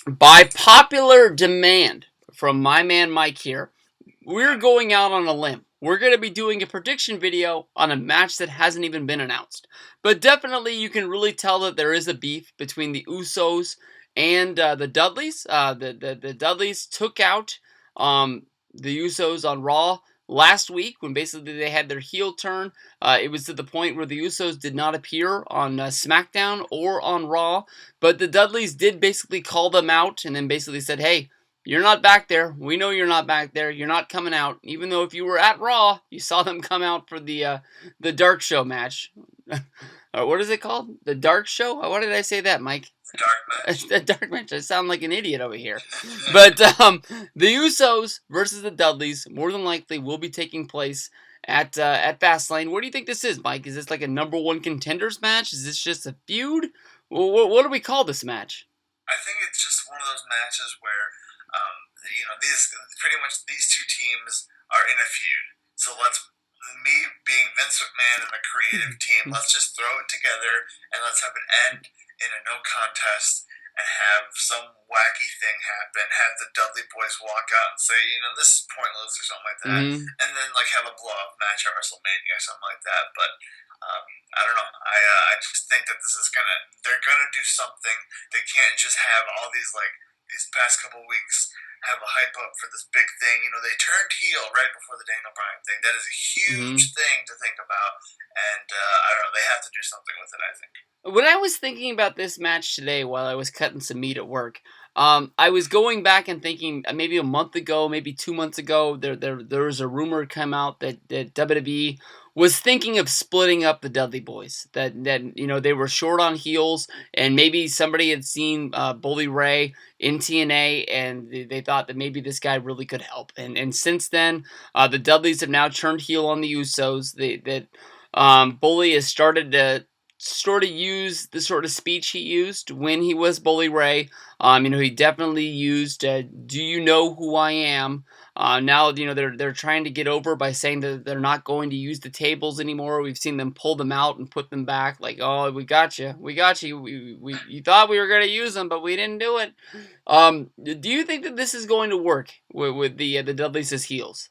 By popular demand from my man Mike here, we're going out on a limb. We're going to be doing a prediction video on a match that hasn't even been announced. But definitely, you can really tell that there is a beef between the Usos and the Dudleys. The Dudleys took out the Usos on Raw last week when basically they had their heel turn. It was to the point where the Usos did not appear on SmackDown or on Raw, but the Dudleys did basically call them out and then basically said, hey, you're not back there. We know you're not back there. You're not coming out. Even though if you were at Raw, you saw them come out for the Dark Show match. What is it called? The Dark Show? Why did I say that, Mike? Dark match. The Dark match. I sound like an idiot over here. But the Usos versus the Dudleys more than likely will be taking place at Fastlane. What do you think this is, Mike? Is this like a number one contenders match? Is this just a feud? What do we call this match? I think it's just one of those matches where, these pretty much these two teams are in a feud. So me being Vince McMahon and the creative team, let's just throw it together and let's have an end in a no contest and have some wacky thing happen. Have the Dudley Boys walk out and say, this is pointless or something like that, and then have a blow up match at WrestleMania or something like that. But I don't know. I just think that they're gonna do something. They can't just have all these past couple weeks have a hype up for this big thing. They turned heel right before the Daniel Bryan thing. That is a huge thing to think about, and I don't know. They have to do something with it, I think. When I was thinking about this match today while I was cutting some meat at work, I was going back and thinking maybe a month ago, maybe 2 months ago, there was a rumor come out that WWE was thinking of splitting up the Dudley Boys. That they were short on heels, and maybe somebody had seen Bully Ray in TNA, and they thought that maybe this guy really could help. And since then, the Dudleys have now turned heel on the Usos. Bully has started to sort of use the sort of speech he used when he was Bully Ray. He definitely used "Do you know who I am?" Now, they're trying to get over by saying that they're not going to use the tables anymore. We've seen them pull them out and put them back. Like, oh, we got you. You thought we were going to use them, but we didn't do it. Do you think that this is going to work with the Dudleys as heels?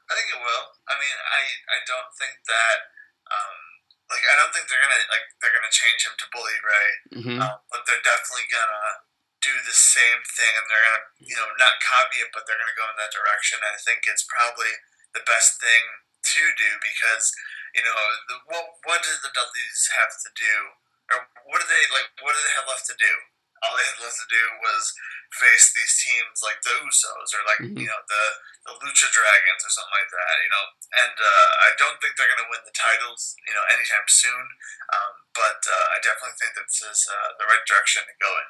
I think it will. I don't think that. I don't think they're gonna change him to Bully Ray, but they're definitely gonna do the same thing, and they're gonna not copy it, but they're gonna go in that direction. And I think it's probably the best thing to do because what did the Dudleys have to do, or what do they like? What do they have left to do? All they had left to do was face these teams like the Usos or the Lucha Dragons or something like that, And I don't think they're going to win the titles, anytime soon. But I definitely think that this is the right direction to go in.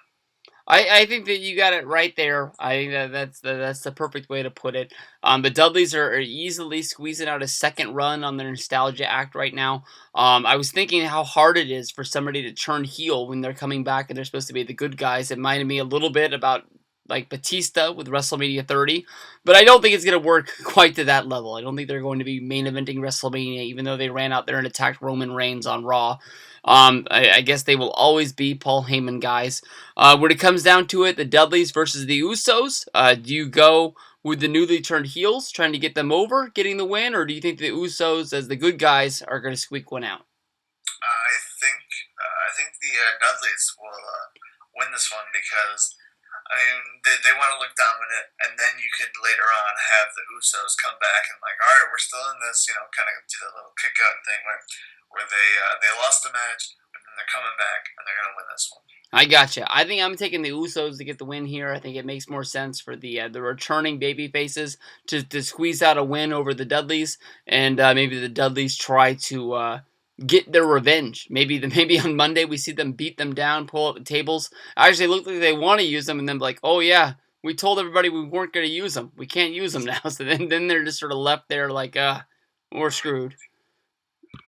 I think that you got it right there. I think that's the perfect way to put it. The Dudleys are easily squeezing out a second run on their nostalgia act right now. I was thinking how hard it is for somebody to turn heel when they're coming back and they're supposed to be the good guys. It reminded me a little bit about like Batista with WrestleMania 30, but I don't think it's going to work quite to that level. I don't think they're going to be main eventing WrestleMania, even though they ran out there and attacked Roman Reigns on Raw. I guess they will always be Paul Heyman guys. When it comes down to it, the Dudleys versus the Usos, do you go with the newly turned heels, trying to get them over, getting the win, or do you think the Usos, as the good guys, are going to squeak one out? I think the Dudleys will win this one because they want to look dominant, and then you can later on have the Usos come back and all right, we're still in this, kind of do that little kick out thing where they lost the match, but then they're coming back and they're gonna win this one. I gotcha. I think I'm taking the Usos to get the win here. I think it makes more sense for the returning baby faces to squeeze out a win over the Dudleys, and maybe the Dudleys try to get their revenge. Maybe on Monday we see them beat them down, pull up the tables. Actually, look like they want to use them, and then be like, oh yeah, we told everybody we weren't going to use them. We can't use them now. So then they're just sort of left there like, we're screwed.